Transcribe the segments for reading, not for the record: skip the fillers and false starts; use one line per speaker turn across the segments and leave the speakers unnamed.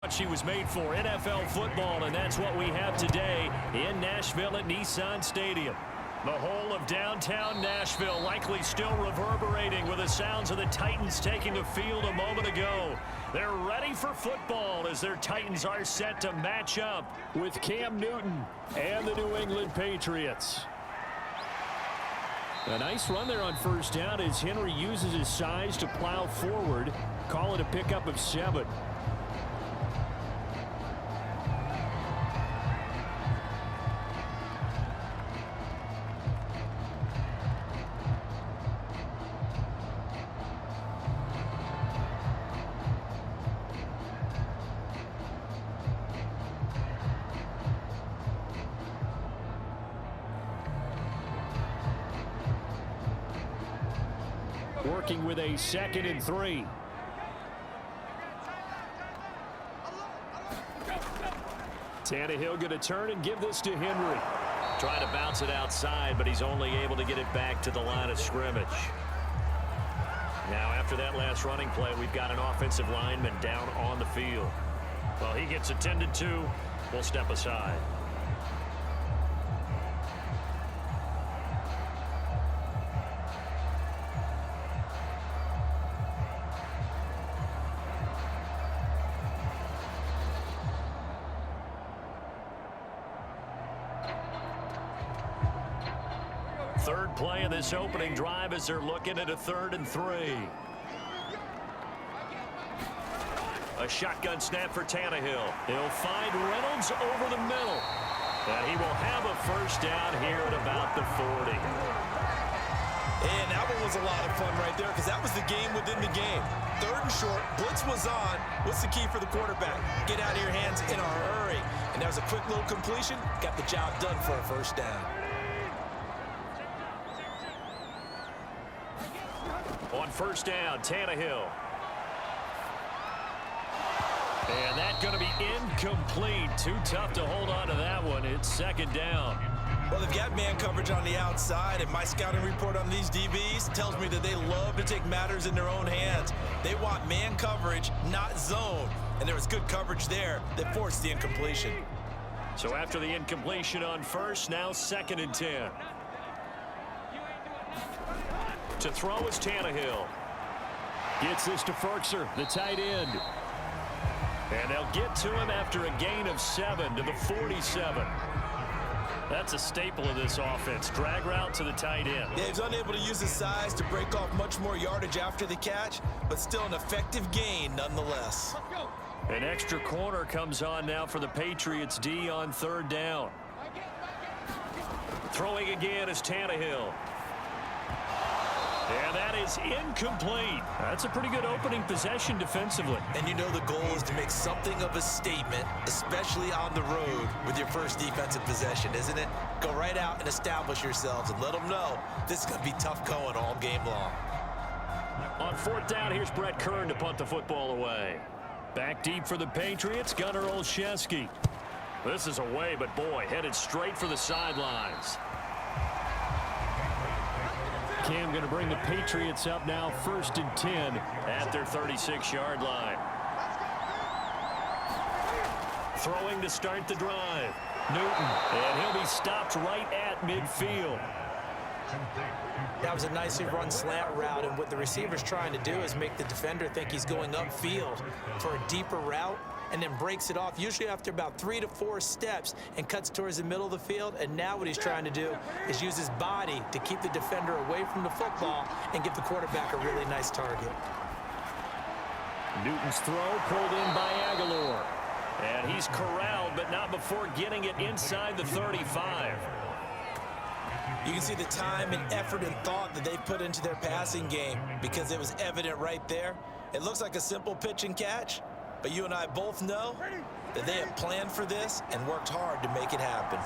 What she was made for, NFL football, and that's what we have today in Nashville at Nissan Stadium. The whole of downtown Nashville likely still reverberating with the sounds of the Titans taking the field a moment ago. They're ready for football as their Titans are set to match up with Cam Newton and the New England Patriots. A nice run there on first down as Henry uses his size to plow forward. Call it a pickup of 7. Working with a 2nd and 3. Tannehill going to turn and give this to Henry. Trying to bounce it outside, but he's only able to get it back to the line of scrimmage. Now, after that last running play, we've got an offensive lineman down on the field. Well, he gets attended to. We'll step aside. Third play of this opening drive as they're looking at a 3rd and 3. A shotgun snap for Tannehill. He'll find Reynolds over the middle. And he will have a first down here at about the 40.
And that one was a lot of fun right there because that was the game within the game. 3rd and short, blitz was on. What's the key for the quarterback? Get out of your hands in a hurry. And that was a quick little completion. Got the job done for a first down.
On first down, Tannehill. And that's going to be incomplete. Too tough to hold on to that one. It's 2nd down.
Well, they've got man coverage on the outside, and my scouting report on these DBs tells me that they love to take matters in their own hands. They want man coverage, not zone. And there was good coverage there that forced the incompletion.
So after the incompletion on first, now 2nd and 10. To throw is Tannehill. Gets this to Ferkser, the tight end. And they'll get to him after a gain of 7 to the 47. That's a staple of this offense. Drag route to the tight end.
Yeah, he's unable to use his size to break off much more yardage after the catch, but still an effective gain nonetheless.
An extra corner comes on now for the Patriots D on 3rd down. Throwing again is Tannehill. And that is incomplete. That's a pretty good opening possession defensively.
And you know the goal is to make something of a statement, especially on the road with your first defensive possession, isn't it? Go right out and establish yourselves and let them know this is going to be tough going all game long.
On 4th down, here's Brett Kern to punt the football away. Back deep for the Patriots, Gunnar Olszewski. This is away, but boy, headed straight for the sidelines. Cam going to bring the Patriots up now 1st and 10 at their 36-yard line. Throwing to start the drive. Newton, and he'll be stopped right at midfield.
That was a nicely run slant route, and what the receiver's trying to do is make the defender think he's going upfield for a deeper route, and then breaks it off, usually after about 3 to 4 steps, and cuts towards the middle of the field. And now what he's trying to do is use his body to keep the defender away from the football and give the quarterback a really nice target.
Newton's throw pulled in by Aguilar. And he's corralled, but not before getting it inside the 35.
You can see the time and effort and thought that they put into their passing game because it was evident right there. It looks like a simple pitch and catch, but you and I both know that they have planned for this and worked hard to make it happen.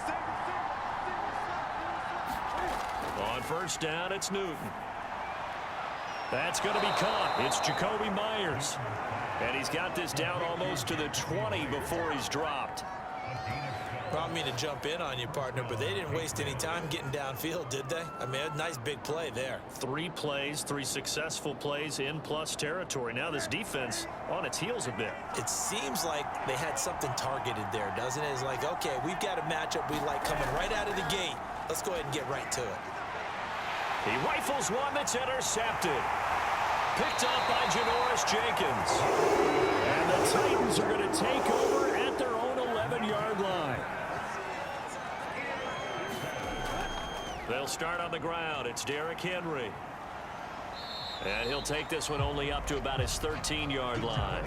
On first down, it's Newton. That's going to be caught. It's Jacoby Myers. And he's got this down almost to the 20 before he's dropped.
Well, I don't mean to jump in on you, partner, but they didn't waste any time getting downfield, did they? I mean, a nice big play there.
3 plays, 3 successful plays in plus territory. Now this defense on its heels a bit.
It seems like they had something targeted there, doesn't it? It's like, okay, we've got a matchup we like coming right out of the gate. Let's go ahead and get right to it.
He rifles one that's intercepted. Picked up by Janoris Jenkins. And the Titans are going to take over at their own 11-yard line. They'll start on the ground. It's Derrick Henry. And he'll take this one only up to about his 13-yard line.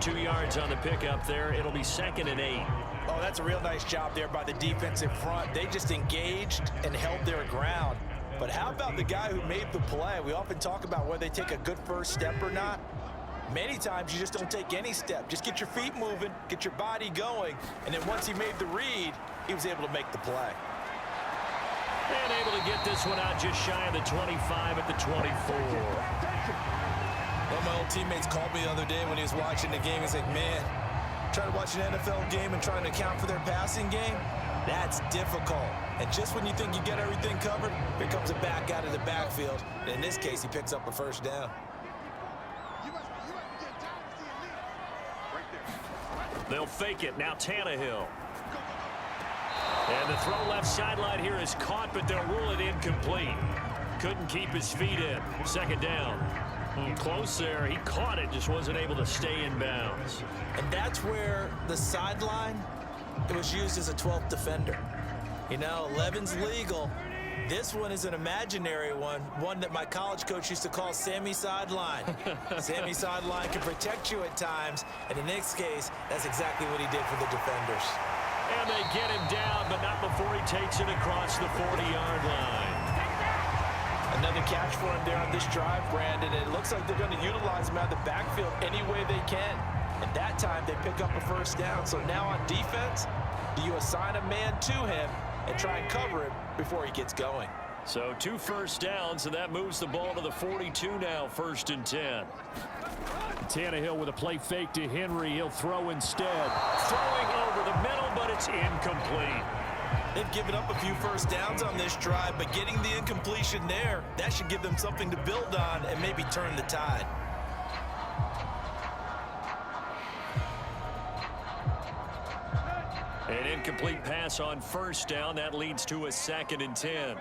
2 yards on the pickup there. It'll be 2nd and 8.
Oh, that's a real nice job there by the defensive front. They just engaged and held their ground. But how about the guy who made the play? We often talk about whether they take a good first step or not. Many times you just don't take any step. Just get your feet moving, get your body going, and then once he made the read, he was able to make the play.
And able to get this one out just shy of the 25 at the 24.
One of my old teammates called me the other day when he was watching the game. He's like, man, trying to watch an NFL game and trying to account for their passing game, that's difficult. And just when you think you get everything covered, here comes a back out of the backfield. And in this case, he picks up a first down.
They'll fake it. Now Tannehill. And the throw left sideline here is caught, but they'll rule it incomplete. Couldn't keep his feet in. 2nd down. Close there. He caught it, just wasn't able to stay in bounds.
And that's where the sideline, it was used as a 12th defender. You know, 11's legal. This one is an imaginary one that my college coach used to call Sammy Sideline. Sammy Sideline can protect you at times, and in this case, that's exactly what he did for the defenders.
And they get him down, but not before he takes it across the 40-yard line.
Another catch for him there on this drive, Brandon. And it looks like they're going to utilize him out of the backfield any way they can. And that time, they pick up a first down. So now on defense, do you assign a man to him and try and cover him before he gets going?
So 2 first downs, and that moves the ball to the 42 now, 1st and 10. Tannehill with a play fake to Henry. He'll throw instead. Throwing over the middle, but it's incomplete.
They've given up a few first downs on this drive, but getting the incompletion there, that should give them something to build on and maybe turn the tide.
An incomplete pass on 1st down. That leads to a 2nd and 10.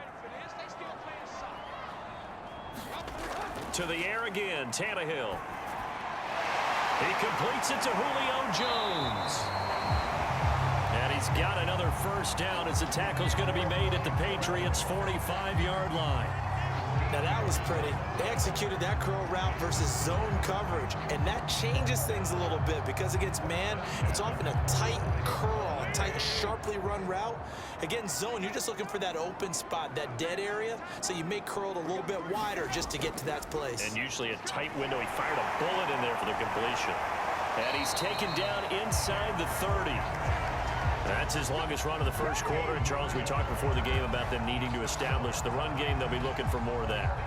To the air again, Tannehill. He completes it to Julio Jones. And he's got another first down as the tackle's going to be made at the Patriots' 45-yard line.
Now that was pretty. They executed that curl route versus zone coverage, and that changes things a little bit because against man, it's often a tight curl, a tight, sharply run route. Against zone, you're just looking for that open spot, that dead area, so you may curl it a little bit wider just to get to that place.
And usually a tight window. He fired a bullet in there for the completion. And he's taken down inside the 30. That's his longest run of the first quarter. And, Charles, we talked before the game about them needing to establish the run game. They'll be looking for more of that.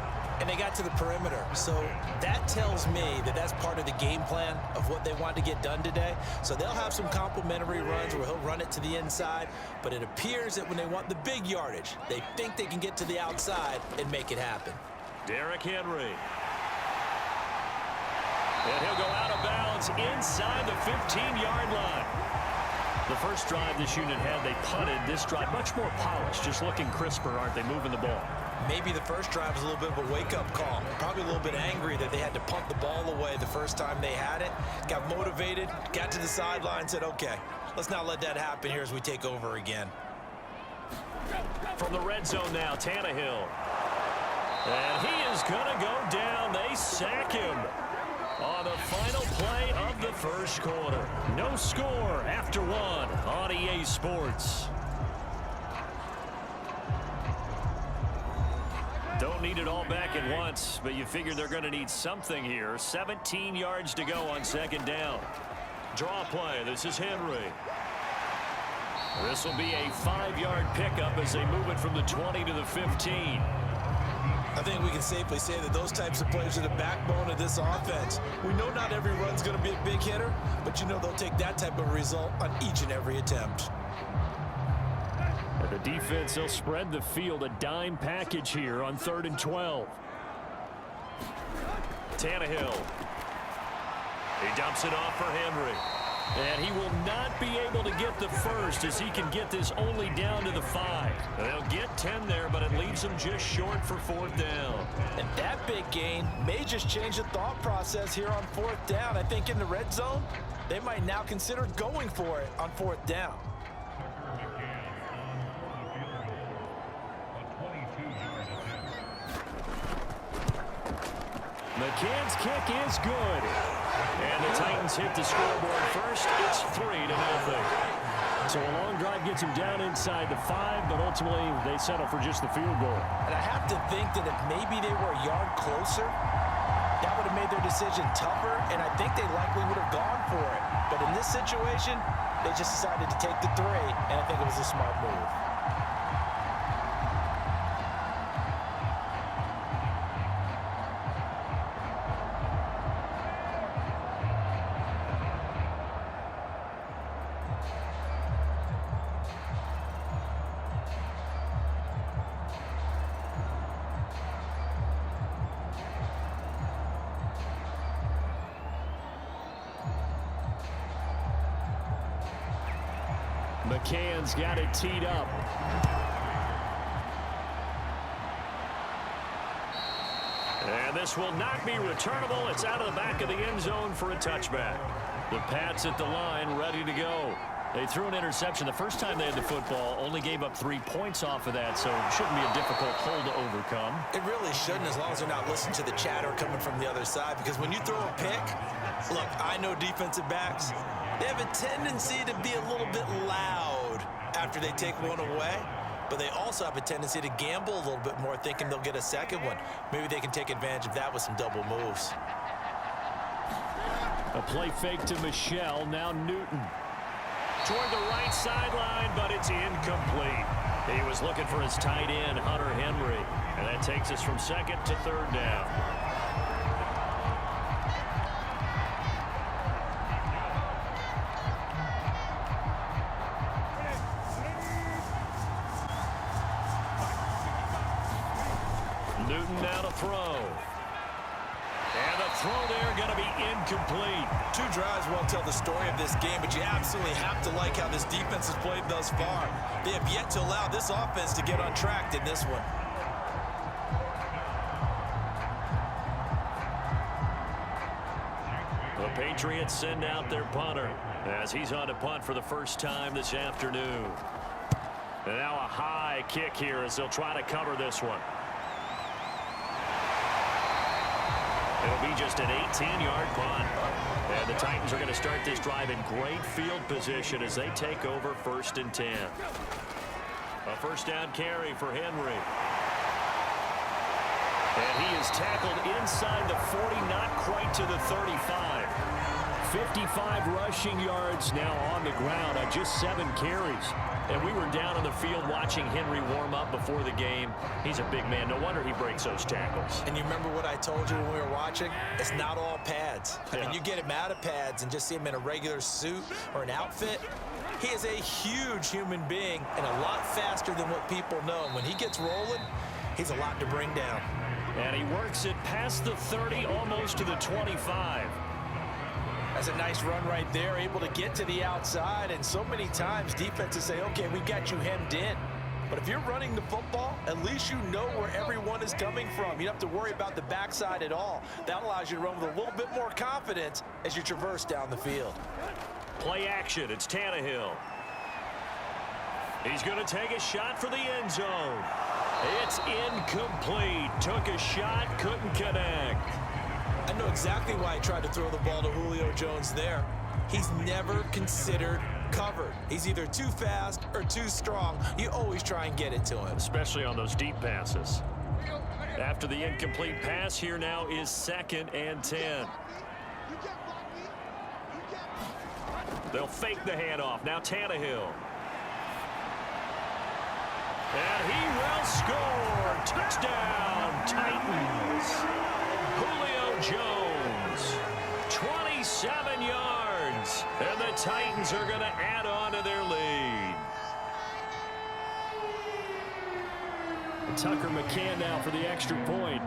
And they got to the perimeter. So that tells me that that's part of the game plan of what they want to get done today. So they'll have some complementary runs where he'll run it to the inside. But it appears that when they want the big yardage, they think they can get to the outside and make it happen.
Derrick Henry. And he'll go out of bounds inside the 15-yard line. The first drive this unit had, they punted. This drive, much more polished, just looking crisper, aren't they, moving the ball?
Maybe the first drive was a little bit of a wake-up call. Probably a little bit angry that they had to punt the ball away the first time they had it. Got motivated, got to the sideline, said, okay, let's not let that happen here as we take over again.
From the red zone now, Tannehill. And he is going to go down. They sack him on the final play of the first quarter. No score after 1 on EA Sports. Don't need it all back at once, but you figure they're going to need something here. 17 yards to go on 2nd down. Draw play. This is Henry. This will be a 5-yard pickup as they move it from the 20 to the 15.
I think we can safely say that those types of players are the backbone of this offense. We know not every run's going to be a big hitter, but you know they'll take that type of result on each and every attempt.
And the defense, they'll spread the field, a dime package here on 3rd and 12. Tannehill. He dumps it off for Henry. And he will not be able to get the first as he can get this only down to the 5. They'll get 10 there, but it leaves them just short for 4th down.
And that big gain may just change the thought process here on 4th down. I think in the red zone, they might now consider going for it on 4th down.
McCann's kick is good. And the Titans hit the scoreboard first. It's 3-0. So a long drive gets him down inside the 5, but ultimately they settle for just the field goal.
And I have to think that if maybe they were a yard closer, that would have made their decision tougher, and I think they likely would have gone for it. But in this situation, they just decided to take the 3, and I think it was a smart move.
McCann's got it teed up. And this will not be returnable. It's out of the back of the end zone for a touchback. The Pats at the line ready to go. They threw an interception the first time they had the football, only gave up 3 points off of that, so it shouldn't be a difficult hole to overcome.
It really shouldn't, as long as they're not listening to the chatter coming from the other side, because when you throw a pick, look, I know defensive backs, they have a tendency to be a little bit loud after they take one away, but they also have a tendency to gamble a little bit more, thinking they'll get a second one. Maybe they can take advantage of that with some double moves.
A play fake to Michelle, now Newton. Toward the right sideline, but it's incomplete. He was looking for his tight end, Hunter Henry, and that takes us from 2nd to 3rd down. Newton now to throw. And the throw there going to be incomplete.
2 drives won't tell the story of this game, but you absolutely have to like how this defense has played thus far. They have yet to allow this offense to get untracked in this one.
The Patriots send out their punter as he's on to punt for the first time this afternoon. And now a high kick here as they'll try to cover this one. It'll be just an 18-yard punt. And the Titans are going to start this drive in great field position as they take over 1st and 10. A first down carry for Henry. And he is tackled inside the 40, not quite to the 35. 55 rushing yards now on the ground on just 7 carries. And we were down on the field watching Henry warm up before the game. He's a big man. No wonder he breaks those tackles.
And you remember what I told you when we were watching? It's not all pads. I mean, you get him out of pads and just see him in a regular suit or an outfit. He is a huge human being and a lot faster than what people know. And when he gets rolling, he's a lot to bring down.
And he works it past the 30, almost to the 25.
That's a nice run right there, able to get to the outside. And so many times defenses say, okay, we got you hemmed in. But if you're running the football, at least you know where everyone is coming from. You don't have to worry about the backside at all. That allows you to run with a little bit more confidence as you traverse down the field.
Play action. It's Tannehill. He's going to take a shot for the end zone. It's incomplete. Took a shot, couldn't connect.
I know exactly why he tried to throw the ball to Julio Jones there. He's never considered covered. He's either too fast or too strong. You always try and get it to him.
Especially on those deep passes. After the incomplete pass, here now is 2nd and 10. They'll fake the handoff. Now Tannehill. And he will score. Touchdown, Titans. Julio Jones, 27 yards. And the Titans are going to add on to their lead. Tucker McCann now for the extra point.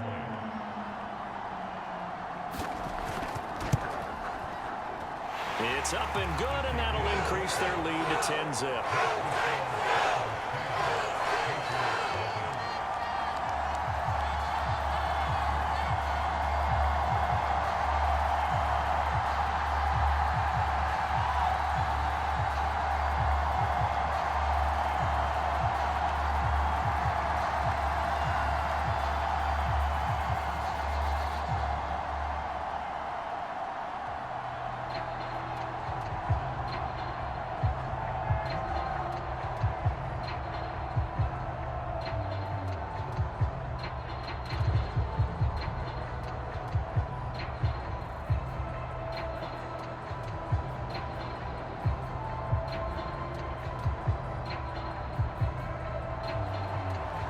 It's up and good, and that'll increase their lead to 10-zip.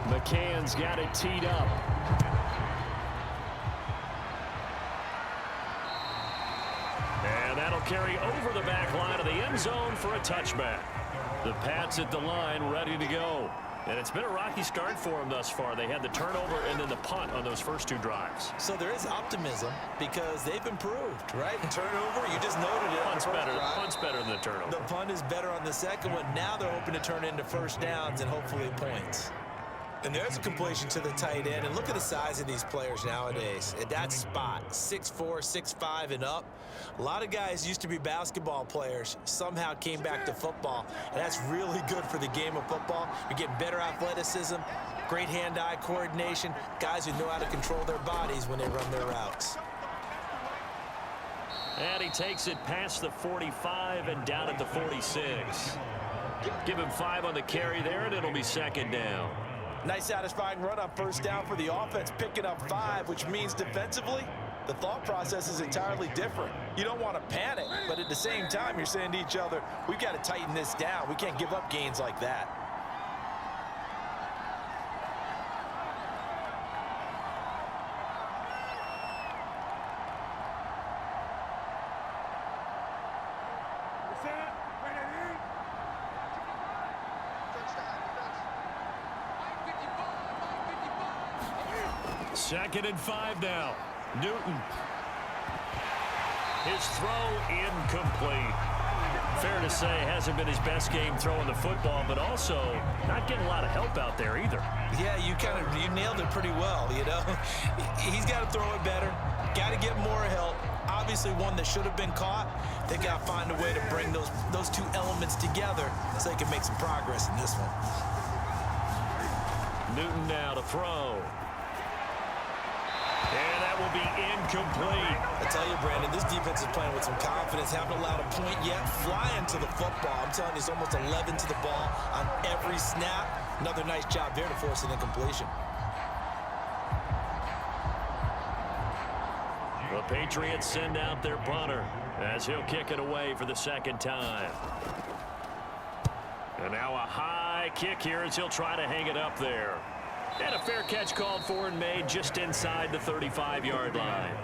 McCann's got it teed up. And that'll carry over the back line of the end zone for a touchback. The Pats at the line ready to go. And it's been a rocky start for them thus far. They had the turnover and then the punt on those first two drives.
So there is optimism because they've improved, right? And turnover, you just noted it.
Punt's better than the turnover.
The punt is better on the second one. Now they're hoping to turn into first downs and hopefully points. And there's a completion to the tight end. And look at the size of these players nowadays. At that spot, 6'4", 6'5", and up. A lot of guys used to be basketball players, somehow came back to football. And that's really good for the game of football. You're getting better athleticism, great hand-eye coordination, guys who know how to control their bodies when they run their routes.
And he takes it past the 45 and down at the 46. Give him 5 on the carry there, and it'll be second down.
Nice satisfying run on first down for the offense, picking up 5, which means defensively, the thought process is entirely different. You don't want to panic, but at the same time, you're saying to each other, we've got to tighten this down. We can't give up gains like that.
Second and 5 now. Newton. His throw incomplete. Fair to say, hasn't been his best game throwing the football, but also not getting a lot of help out there either.
Yeah, you nailed it pretty well, you know. He's got to throw it better. Got to get more help. Obviously one that should have been caught. They got to find a way to bring those two elements together so they can make some progress in this one.
Newton now to throw. And that will be incomplete.
I tell you, Brandon, this defense is playing with some confidence. Haven't allowed a point yet. Flying to the football. I'm telling you, it's almost 11 to the ball on every snap. Another nice job there to force an incompletion.
The Patriots send out their punter as he'll kick it away for the second time. And now a high kick here as he'll try to hang it up there. And a fair catch called for and made just inside the 35-yard line.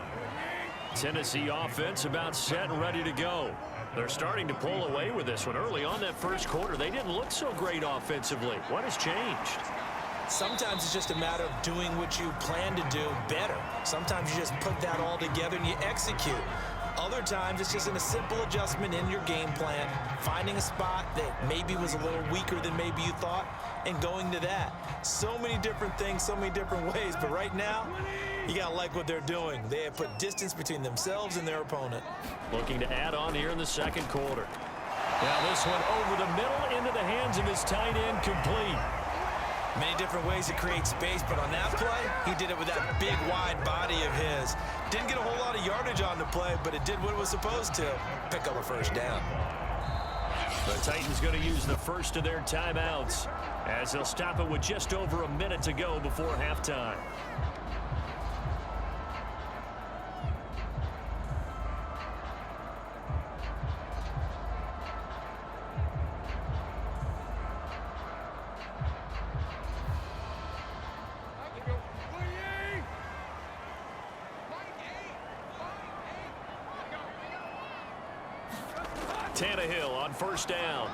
Tennessee offense about set and ready to go. They're starting to pull away with this one. Early on that first quarter, they didn't look so great offensively. What has changed?
Sometimes it's just a matter of doing what you plan to do better. Sometimes you just put that all together and you execute. Other times it's just a simple adjustment in your game plan, finding a spot that maybe was a little weaker than maybe you thought, and going to that. So many different things, so many different ways, but right now, you gotta like what they're doing. They have put distance between themselves and their opponent.
Looking to add on here in the second quarter. Now this one over the middle into the hands of his tight end, complete.
Many different ways to create space, but on that play, he did it with that big, wide body of his. Didn't get a whole lot of yardage on the play, but it did what it was supposed to, pick up a first down.
The Titans going to use the first of their timeouts as they'll stop it with just over a minute to go before halftime. Tannehill on first down.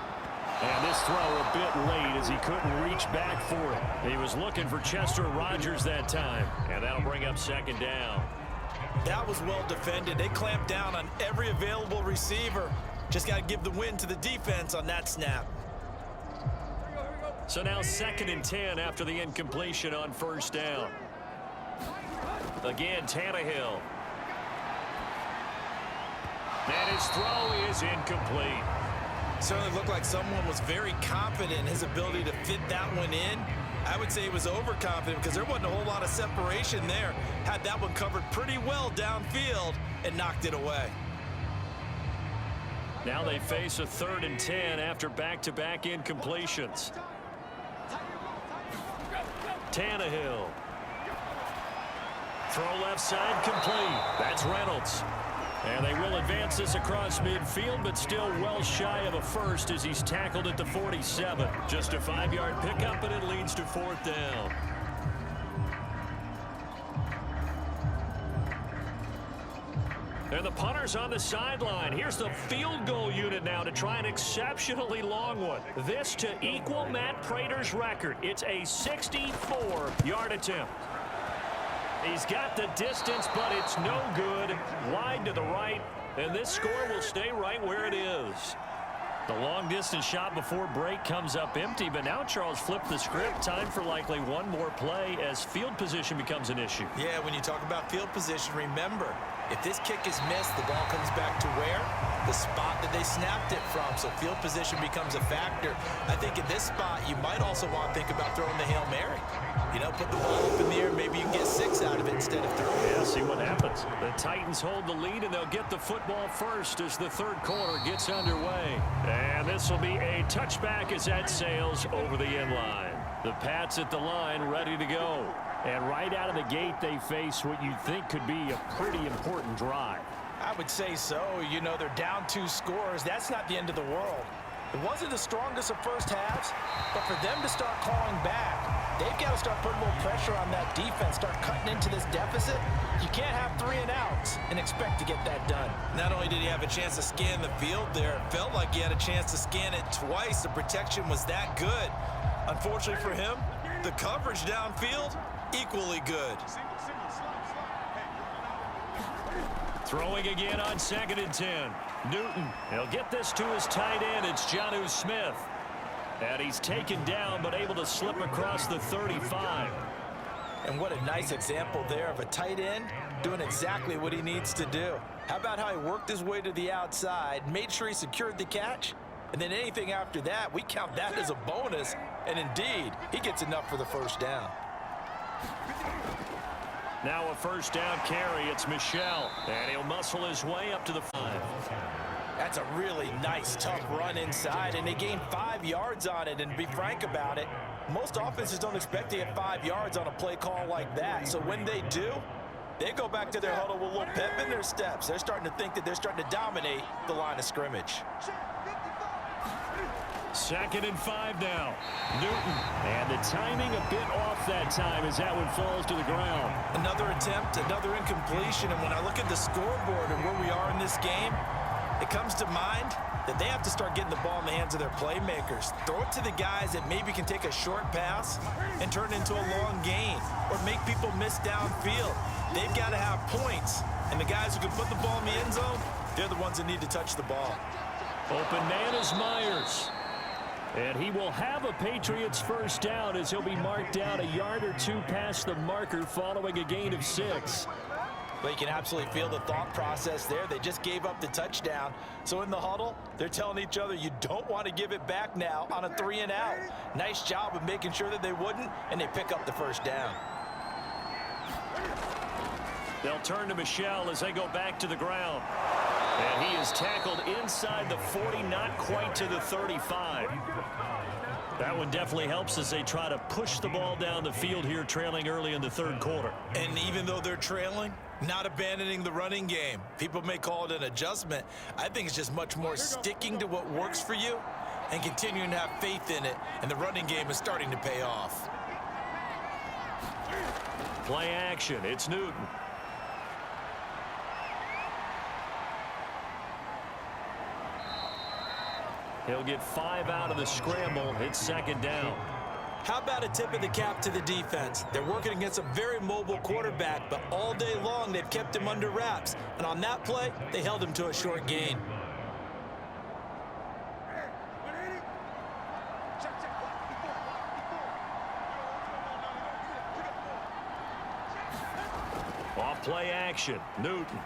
And this throw a bit late as he couldn't reach back for it. He was looking for Chester Rogers that time. And that'll bring up second down.
That was well defended. They clamped down on every available receiver. Just got to give the win to the defense on that snap.
So now 2nd and 10 after the incompletion on first down. Again, Tannehill. And his throw is incomplete.
Certainly looked like someone was very confident in his ability to fit that one in. I would say he was overconfident because there wasn't a whole lot of separation there. Had that one covered pretty well downfield and knocked it away.
Now they face a 3rd and 10 after back-to-back incompletions. Tannehill. Throw left side complete. That's Reynolds. And they will advance this across midfield, but still well shy of a first as he's tackled at the 47. Just a 5-yard pickup, and it leads to 4th down. And the punter's on the sideline. Here's the field goal unit now to try an exceptionally long one. This to equal Matt Prater's record. It's a 64-yard attempt. He's got the distance, but it's no good. Wide to the right, and this score will stay right where it is. The long-distance shot before break comes up empty, but now Charles flipped the script. Time for likely one more play as field position becomes an issue.
Yeah, when you talk about field position, remember, if this kick is missed, the ball comes back to where? The spot that they snapped it from. So field position becomes a factor. I think in this spot, you might also want to think about throwing the Hail Mary. You know, put the ball up in the air. Maybe you can get 6 out of it instead of 3.
Yeah, see what happens. The Titans hold the lead, and they'll get the football first as the 3rd quarter gets underway. And this will be a touchback as that sails over the end line. The Pats at the line ready to go. And right out of the gate, they face what you think could be a pretty important drive.
I would say so. You know, they're down 2 scores. That's not the end of the world. It wasn't the strongest of first halves, but for them to start clawing back, they've got to start putting a little pressure on that defense, start cutting into this deficit. You can't have 3 and outs and expect to get that done.
Not only did he have a chance to scan the field there, it felt like he had a chance to scan it twice. The protection was that good. Unfortunately for him, the coverage downfield, equally good.
Throwing again on 2nd and 10. Newton, he'll get this to his tight end. It's Jonnu Smith. And he's taken down, but able to slip across the 35.
And what a nice example there of a tight end doing exactly what he needs to do. How about how he worked his way to the outside, made sure he secured the catch, and then anything after that, we count that as a bonus. And indeed, he gets enough for the first down.
Now a first down carry. It's Michel. And he'll muscle his way up to the 5.
That's a really nice, tough run inside, and they gained 5 yards on it. And to be frank about it, most offenses don't expect to get 5 yards on a play call like that. So when they do, they go back to their huddle with a little pep in their steps. They're starting to think that they're starting to dominate the line of scrimmage.
2nd and 5 now. Newton. And the timing a bit off that time as that one falls to the ground.
Another attempt, another incompletion. And when I look at the scoreboard and where we are in this game, it comes to mind that they have to start getting the ball in the hands of their playmakers. Throw it to the guys that maybe can take a short pass and turn it into a long gain or make people miss downfield. They've got to have points. And the guys who can put the ball in the end zone, they're the ones that need to touch the ball.
Open man is Myers. And he will have a Patriots first down as he'll be marked down a yard or 2 past the marker following a gain of 6.
But you can absolutely feel the thought process there. They just gave up the touchdown. So in the huddle, they're telling each other, you don't want to give it back now on a 3 and out. Nice job of making sure that they wouldn't, and they pick up the first down.
They'll turn to Michel as they go back to the ground. And he is tackled inside the 40, not quite to the 35. That one definitely helps as they try to push the ball down the field here, trailing early in the 3rd quarter.
And even though they're trailing, not abandoning the running game. People may call it an adjustment. I think it's just much more sticking to what works for you and continuing to have faith in it. And the running game is starting to pay off.
Play action. It's Newton. He'll get 5 out of the scramble. It's second down.
How about a tip of the cap to the defense? They're working against a very mobile quarterback, but all day long they've kept him under wraps. And on that play, they held him to a short gain.
Off play action. Newton.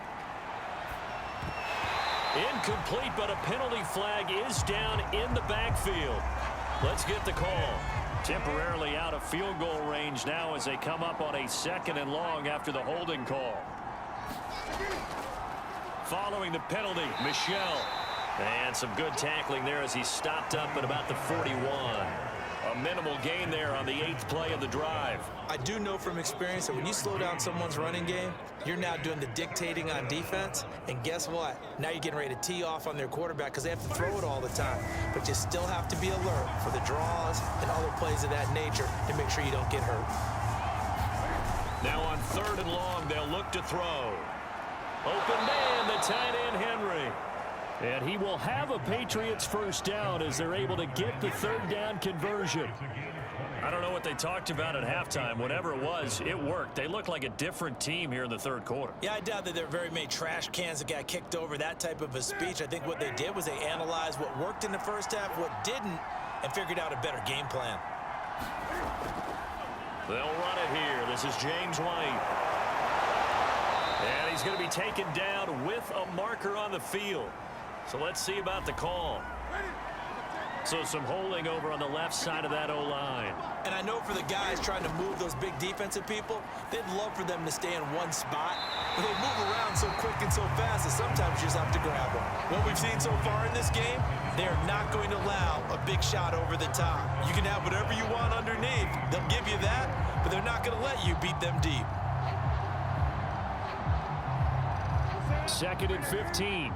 Incomplete, but a penalty flag is down in the backfield. Let's get the call. Temporarily out of field goal range now as they come up on a 2nd and long after the holding call. Following the penalty, Michel. And some good tackling there as he stopped up at about the 41. A minimal gain there on the 8th play of the drive.
I do know from experience that when you slow down someone's running game, you're now doing the dictating on defense. And guess what? Now you're getting ready to tee off on their quarterback because they have to throw it all the time. But you still have to be alert for the draws and other plays of that nature to make sure you don't get hurt.
Now on 3rd and long, they'll look to throw. Open man, the tight end Henry. And he will have a Patriots first down as they're able to get the 3rd down conversion. I don't know what they talked about at halftime. Whatever it was, it worked. They look like a different team here in the 3rd quarter.
Yeah, I doubt that there are very many trash cans that got kicked over, that type of a speech. I think what they did was they analyzed what worked in the first half, what didn't, and figured out a better game plan.
They'll run it here. This is James White. And he's going to be taken down with a marker on the field. So let's see about the call. So some holding over on the left side of that O-line.
And I know for the guys trying to move those big defensive people, they'd love for them to stay in one spot. But they move around so quick and so fast that sometimes you just have to grab them. What we've seen so far in this game, they're not going to allow a big shot over the top. You can have whatever you want underneath. They'll give you that, but they're not going to let you beat them deep.
2nd and 15.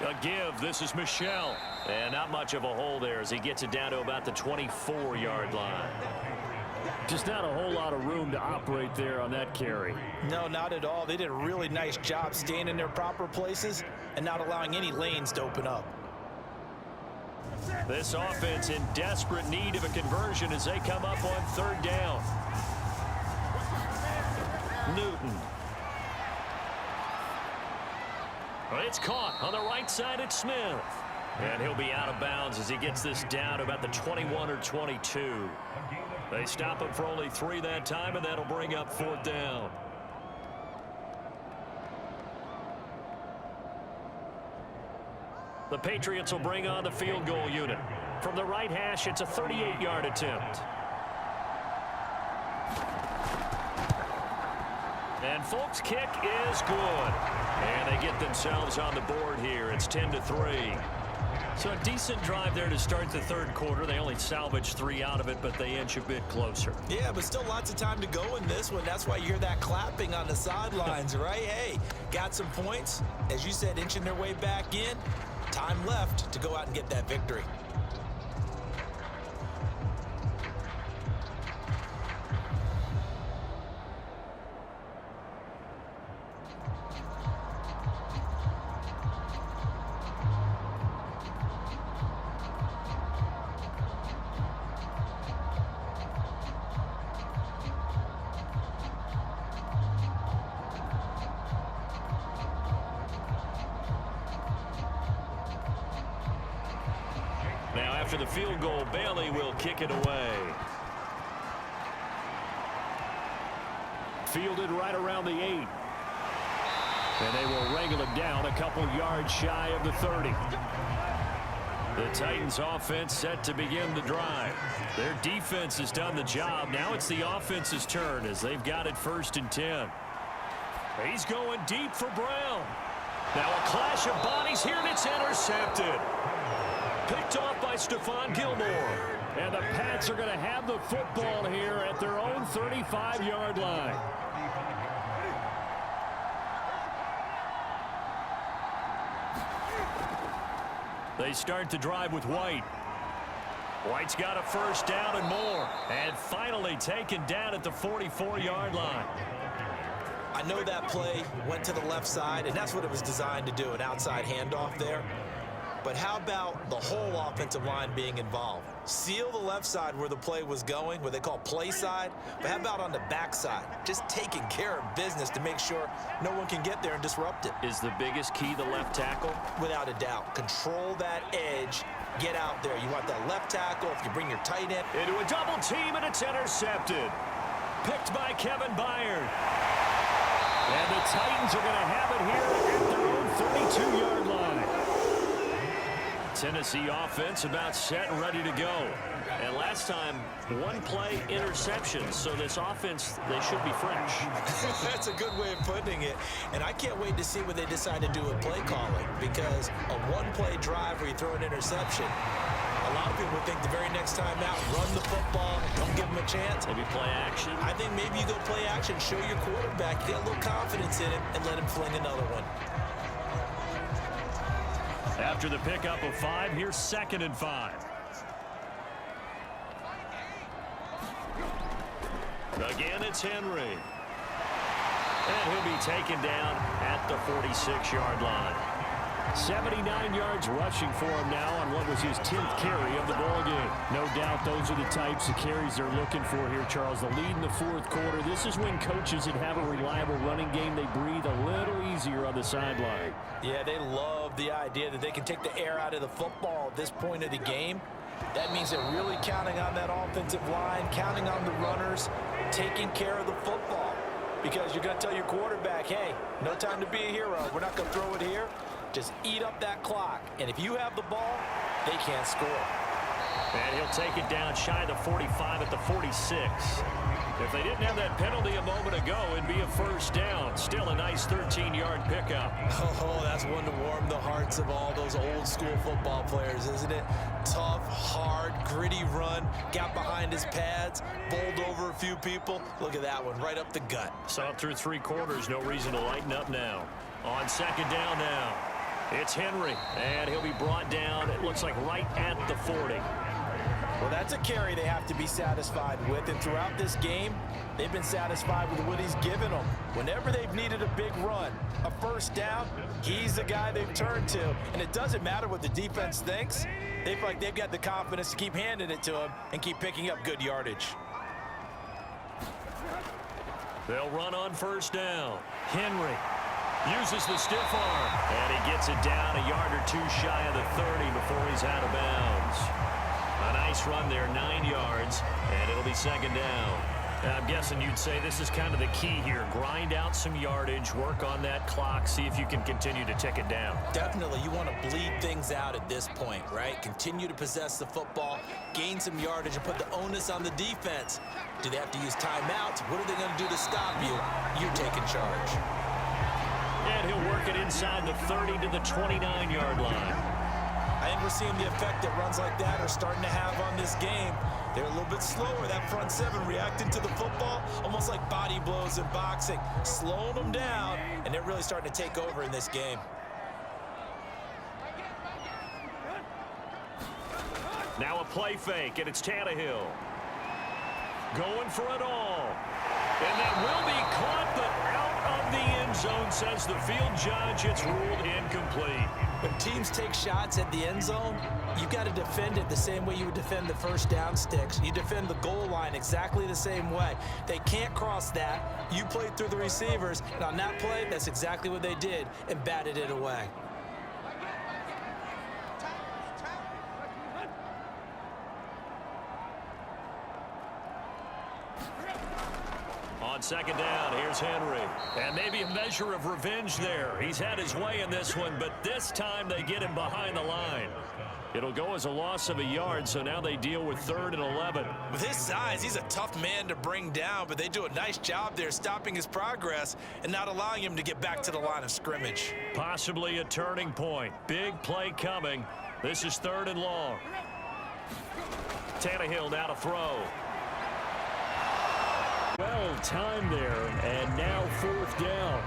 A give. This is Michel. And not much of a hole there as he gets it down to about the 24-yard line. Just not a whole lot of room to operate there on that carry.
No, not at all. They did a really nice job staying in their proper places and not allowing any lanes to open up.
This offense in desperate need of a conversion as they come up on 3rd down. Newton. It's caught on the right side at Smith. And he'll be out of bounds as he gets this down to about the 21 or 22. They stop him for only 3 that time, and that'll bring up 4th down. The Patriots will bring on the field goal unit. From the right hash, it's a 38-yard attempt. And Folk's kick is good. And they get themselves on the board here. It's 10-3. So a decent drive there to start the 3rd quarter. They only salvaged 3 out of it, but they inch a bit closer.
Yeah, but still lots of time to go in this one. That's why you hear that clapping on the sidelines, right? Hey, got some points. As you said, inching their way back in. Time left to go out and get that victory.
Now after the field goal, Bailey will kick it away. Fielded right around the 8. And they will wrangle it down a couple yards shy of the 30. The Titans offense set to begin the drive. Their defense has done the job. Now it's the offense's turn as they've got it 1st and 10. He's going deep for Brown. Now a clash of bodies here, and it's intercepted. Picked off by Stephon Gilmore. And the Pats are going to have the football here at their own 35-yard line. They start the drive with White. White's got a 1st down and more. And finally taken down at the 44-yard line.
I I know that play went to the left side, and that's what it was designed to do, an outside handoff there. But how about the whole offensive line being involved? Seal the left side where the play was going, what they call play side, but how about on the back side? Just taking care of business to make sure no one can get there and disrupt it.
Is the biggest key the left tackle?
Without a doubt. Control that edge. Get out there. You want that left tackle. If you bring your tight end.
Into a double team, and it's intercepted. Picked by Kevin Byard. And the Titans are going to have it here at their own 32-yard line. Tennessee offense about set and ready to go. And last time, one play interception. So this offense, they should be fresh.
That's a good way of putting it. And I can't wait to see what they decide to do with play calling. Because a one-play drive where you throw an interception, a lot of people would think the very next time out, run the football, don't give them a chance.
Maybe play action.
I think maybe you go play action, show your quarterback, you got a little confidence in him, and let him fling another one.
After the pickup of 5, here's 2nd and 5. Again, it's Henry. And he'll be taken down at the 46-yard line. 79 yards rushing for him now on what was his 10th carry of the ball game. No doubt those are the types of carries they're looking for here, Charles. The lead in the 4th quarter. This is when coaches that have a reliable running game, they breathe a little easier on the sideline.
Yeah, they love the idea that they can take the air out of the football at this point of the game. That means they're really counting on that offensive line, counting on the runners, taking care of the football. Because you're going to tell your quarterback, hey, no time to be a hero. We're not going to throw it here. Just eat up that clock. And if you have the ball, they can't score.
And he'll take it down shy of the 45 at the 46. If they didn't have that penalty a moment ago, it'd be a first down. Still a nice 13-yard pickup.
Oh, that's one to warm the hearts of all those old-school football players, isn't it? Tough, hard, gritty run. Got behind his pads, bowled over a few people. Look at that one, right up the gut.
Saw through 3 quarters, no reason to lighten up now. On 2nd down now, it's Henry, and he'll be brought down, it looks like right at the 40.
Well, that's a carry they have to be satisfied with, and throughout this game, they've been satisfied with what he's given them. Whenever they've needed a big run, a first down, he's the guy they've turned to, and it doesn't matter what the defense thinks. They feel like they've got the confidence to keep handing it to him and keep picking up good yardage.
They'll run on first down. Henry uses the stiff arm, and he gets it down a yard or 2 shy of the 30 before he's out of bounds. A nice run there, 9 yards, and it'll be 2nd down. I'm guessing you'd say this is kind of the key here. Grind out some yardage, work on that clock, see if you can continue to tick it down.
Definitely, you want to bleed things out at this point, right? Continue to possess the football, gain some yardage, and put the onus on the defense. Do they have to use timeouts? What are they going to do to stop you? You're taking charge.
And he'll work it inside the 30 to the 29-yard line.
I think we're seeing the effect that runs like that are starting to have on this game. They're a little bit slower, that front 7 reacting to the football, almost like body blows in boxing, slowing them down, and they're really starting to take over in this game.
Now a play fake, and it's Tannehill. Going for it all. And that will be caught, but out of the end zone, says the field judge. It's ruled incomplete.
When teams take shots at the end zone, you've got to defend it the same way you would defend the first down sticks. You defend the goal line exactly the same way. They can't cross that. You played through the receivers, and on that play, that's exactly what they did and batted it away.
On 2nd down, here's Henry. And maybe a measure of revenge there. He's had his way in this one, but this time they get him behind the line. It'll go as a loss of a yard, so now they deal with 3rd and 11.
With his size, he's a tough man to bring down, but they do a nice job there stopping his progress and not allowing him to get back to the line of scrimmage.
Possibly a turning point. Big play coming. This is 3rd and long. Tannehill now to throw. Well timed there, and now 4th down.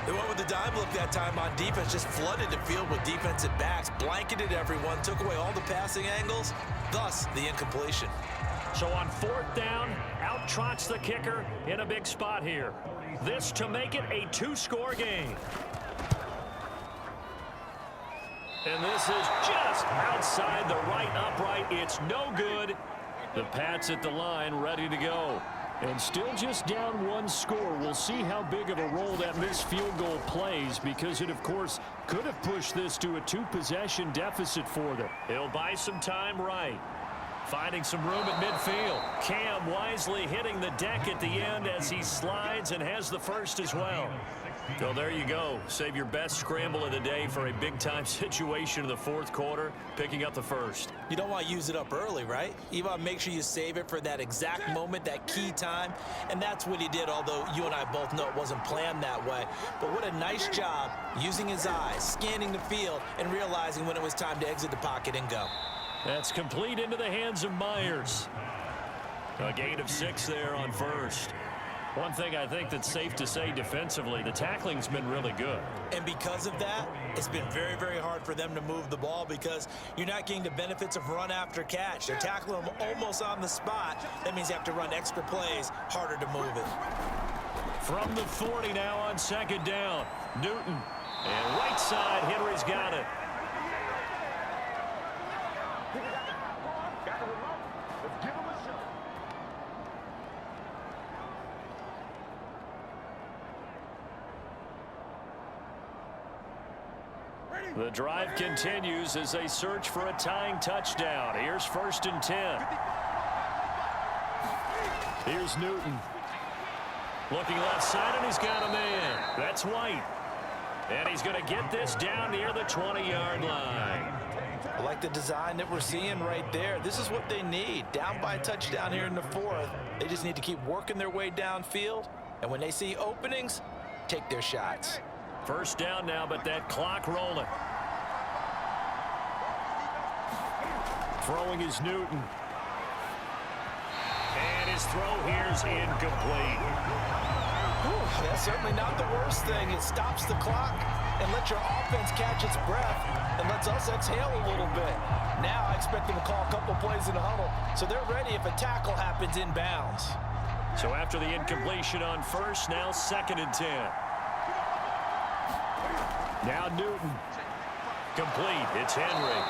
They went with the dime look that time on defense, just flooded the field with defensive backs, blanketed everyone, took away all the passing angles, thus the incompletion.
So on 4th down, out trots the kicker in a big spot here. This to make it a two-score game. And this is just outside the right upright. It's no good. The Pats at the line ready to go. And still just down one score. We'll see how big of a role that missed field goal plays, because it, of course, could have pushed this to a two-possession deficit for them. He'll buy some time right. Finding some room at midfield. Cam wisely hitting the deck at the end as he slides and has the first as well. So there you go. Save your best scramble of the day for a big-time situation in the fourth quarter, picking up the first.
You don't want to use it up early, right? You want to make sure you save it for that exact moment, that key time. And that's what he did, although you and I both know it wasn't planned that way. But what a nice job using his eyes, scanning the field, and realizing when it was time to exit the pocket and go.
That's complete into the hands of Myers. A gain of 6 there on first. One thing I think that's safe to say defensively, the tackling's been really good.
And because of that, it's been very, very hard for them to move the ball because you're not getting the benefits of run after catch. They're tackling them almost on the spot. That means you have to run extra plays, harder to move it.
From the 40 now on second down. Newton. And right side, Henry's got it. The drive continues as they search for a tying touchdown. Here's 1st and 10. Here's Newton. Looking left side, and he's got a man. That's White. And he's going to get this down near the 20-yard line.
I like the design that we're seeing right there. This is what they need. Down by a touchdown here in the fourth. They just need to keep working their way downfield. And when they see openings, take their shots.
First down now, but that clock rolling. Throwing is Newton. And his throw here's incomplete.
Whew, that's certainly not the worst thing. It stops the clock and lets your offense catch its breath and lets us exhale a little bit. Now I expect them to call a couple plays in the huddle, so they're ready if a tackle happens inbounds.
So after the incompletion on first, now 2nd and 10. Now Newton. Complete. It's Henry.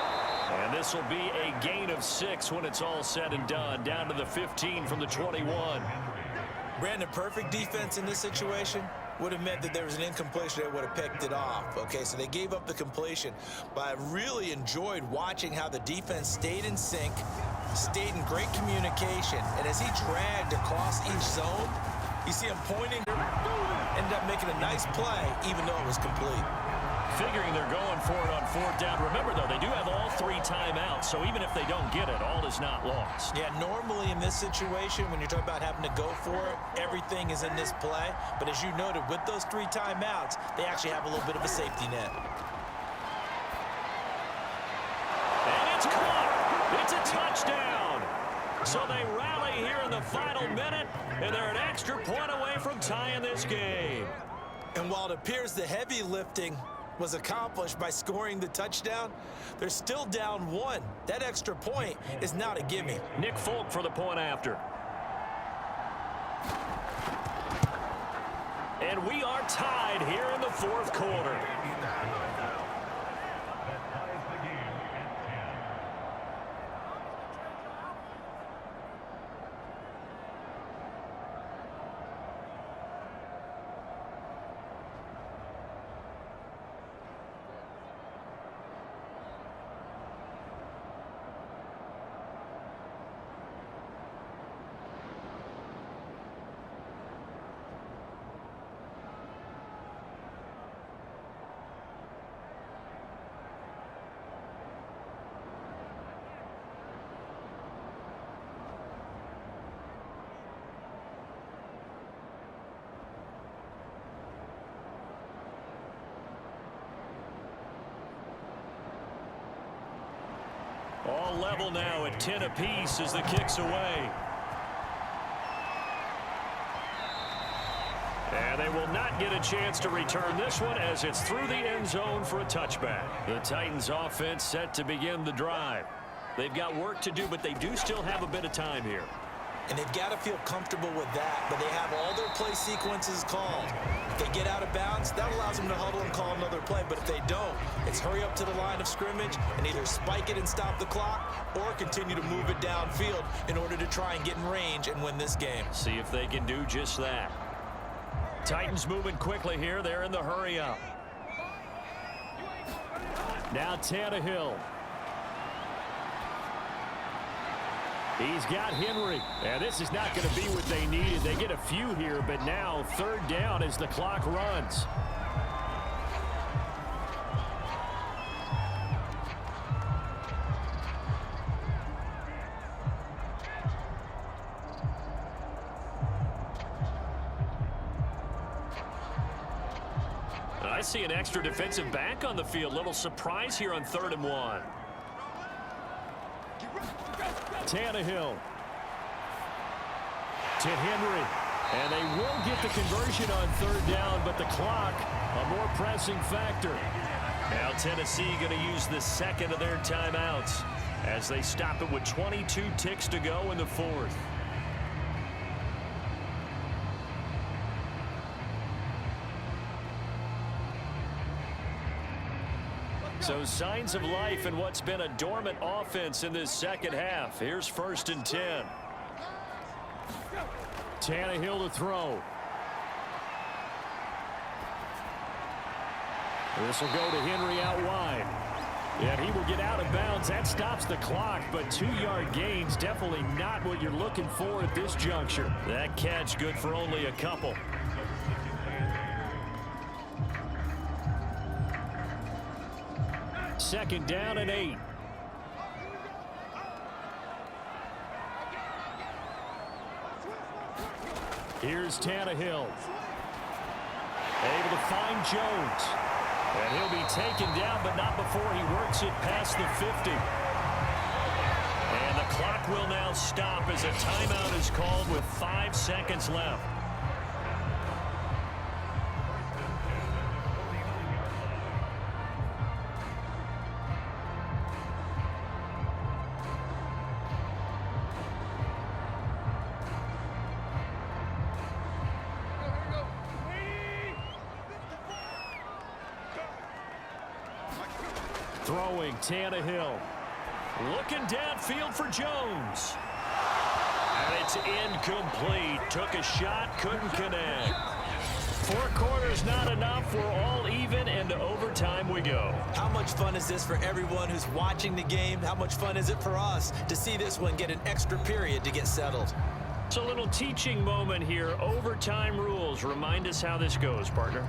And this will be a gain of 6 when it's all said and done. Down to the 15 from the 21.
Brandon, perfect defense in this situation would have meant that there was an incompletion that would have picked it off. Okay, so they gave up the completion. But I really enjoyed watching how the defense stayed in sync, stayed in great communication. And as he dragged across each zone, you see him pointing, ended up making a nice play, even though it was complete.
Figuring they're going for it on 4th down. Remember, though, they do have all 3 timeouts, so even if they don't get it, all is not lost.
Yeah, normally in this situation, when you're talking about having to go for it, everything is in this play. But as you noted, with those 3 timeouts, they actually have a little bit of a safety net.
And it's caught. It's a touchdown. So they rally here in the final minute, and they're an extra point away from tying this game.
And while it appears the heavy lifting was accomplished by scoring the touchdown, they're still down 1. That extra point is not a gimme.
Nick Folk for the point after. And we are tied here in the fourth quarter. All level now at 10 apiece as the kick's away. And they will not get a chance to return this one as it's through the end zone for a touchback. The Titans offense set to begin the drive. They've got work to do, but they do still have a bit of time here.
And they've got to feel comfortable with that, but they have all their play sequences called. If they get out of bounds, that allows them to huddle and call another play, but if they don't, it's hurry up to the line of scrimmage and either spike it and stop the clock or continue to move it downfield in order to try and get in range and win this game.
See if they can do just that. Titans moving quickly here. They're in the hurry up. Now Tannehill. He's got Henry. And this is not going to be what they needed. They get a few here, but now third down as the clock runs. I see an extra defensive back on the field. Little surprise here on 3rd and 1. Tannehill to Henry. And they will get the conversion on 3rd down, but the clock a more pressing factor. Now Tennessee going to use the second of their timeouts as they stop it with 22 ticks to go in the 4th. So signs of life in what's been a dormant offense in this second half. Here's 1st and 10. Tannehill to throw. This will go to Henry out wide. And he will get out of bounds. That stops the clock, but 2-yard gains definitely not what you're looking for at this juncture. That catch good for only a couple. Second down and 8. Here's Tannehill. Able to find Jones. And he'll be taken down, but not before he works it past the 50. And the clock will now stop as a timeout is called with 5 seconds left. Throwing Tannehill. Looking downfield for Jones. And it's incomplete. Took a shot, couldn't connect. 4 quarters not enough. We're all even, and to overtime we go.
How much fun is this for everyone who's watching the game? How much fun is it for us to see this one get an extra period to get settled?
It's a little teaching moment here. Overtime rules. Remind us how this goes, partner.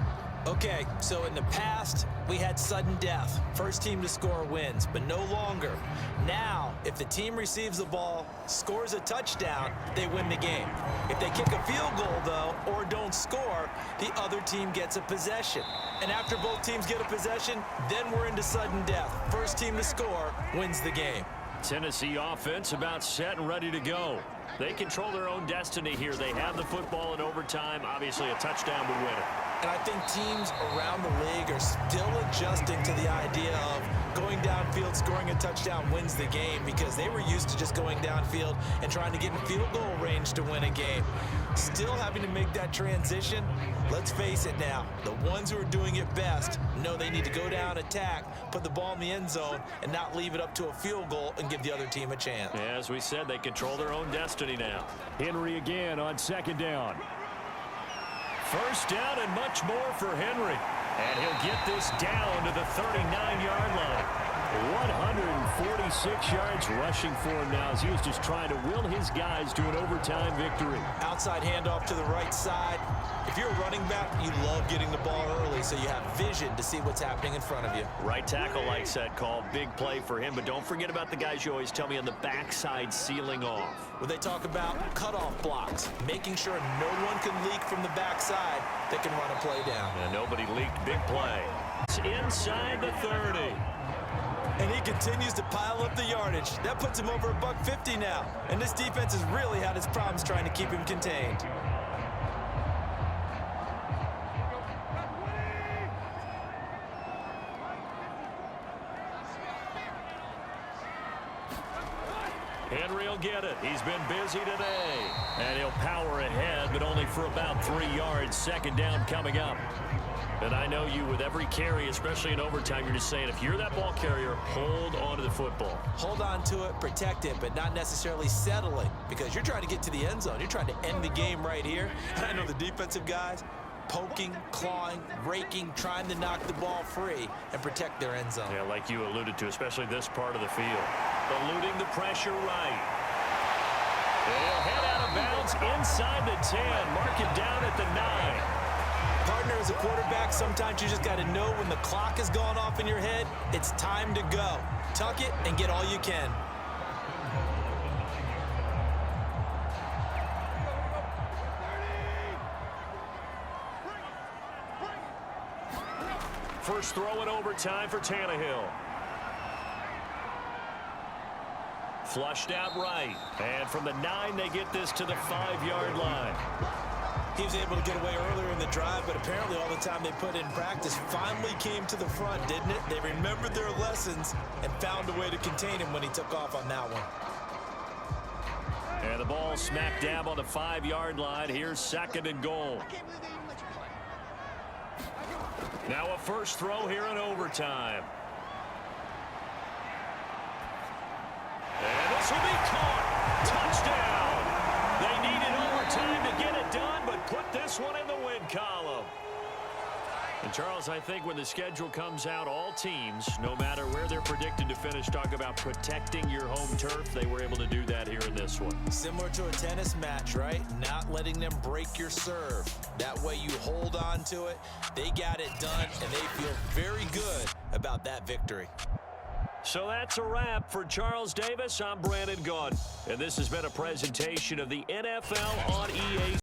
Okay, so in the past, we had sudden death. First team to score wins, but no longer. Now, if the team receives the ball, scores a touchdown, they win the game. If they kick a field goal, though, or don't score, the other team gets a possession. And after both teams get a possession, then we're into sudden death. First team to score wins the game.
Tennessee offense about set and ready to go. They control their own destiny here. They have the football in overtime. Obviously, a touchdown would win it.
And I think teams around the league are still adjusting to the idea of going downfield, scoring a touchdown wins the game, because they were used to just going downfield and trying to get in field goal range to win a game. Still having to make that transition. Let's face it now, the ones who are doing it best know they need to go down, attack, put the ball in the end zone, and not leave it up to a field goal and give the other team a chance.
As we said, they control their own destiny now. Henry again on 2nd down. First down and much more for Henry. And he'll get this down to the 39-yard line. 146 yards rushing for him now as he was just trying to will his guys to an overtime victory.
Outside handoff to the right side. If you're a running back, you love getting the ball early so you have vision to see what's happening in front of you.
Right tackle likes that call. Big play for him, but don't forget about the guys you always tell me on the backside sealing off.
Where they talk about cutoff blocks, making sure no one can leak from the backside that can run a play down.
And nobody leaked. Big play. It's inside the 30.
And he continues to pile up the yardage. That puts him over $150 now. And this defense has really had its problems trying to keep him contained.
Henry will get it. He's been busy today. And he'll power ahead, but only for about 3 yards. Second down coming up. And I know you, with every carry, especially in overtime, you're just saying, if you're that ball carrier, hold on to the football.
Hold on to it, protect it, but not necessarily settle it, because you're trying to get to the end zone. You're trying to end the game right here. And I know the defensive guys poking, clawing, raking, trying to knock the ball free and protect their end zone.
Yeah, like you alluded to, especially this part of the field. Eluding the pressure right. They'll head out of bounds inside the 10. Mark it down at the 9.
Partner, as a quarterback, sometimes you just got to know when the clock is going off in your head, it's time to go. Tuck it and get all you can.
First throw in overtime for Tannehill. Flushed out right. And from the 9, they get this to the 5-yard line.
He was able to get away earlier in the drive, but apparently all the time they put in practice finally came to the front, didn't it? They remembered their lessons and found a way to contain him when he took off on that one.
And the ball smack dab on the 5-yard line. Here's 2nd and goal. Now a first throw here in overtime. And this will be caught. Touchdown. They needed overtime to get it done, but put this one in the win column. And Charles, I think when the schedule comes out, all teams, no matter where they're predicted to finish, talk about protecting your home turf. They were able to do that here in this one.
Similar to a tennis match, right? Not letting them break your serve. That way you hold on to it. They got it done, and they feel very good about that victory.
So that's a wrap for Charles Davis. I'm Brandon Gaudin, and this has been a presentation of the NFL on EA.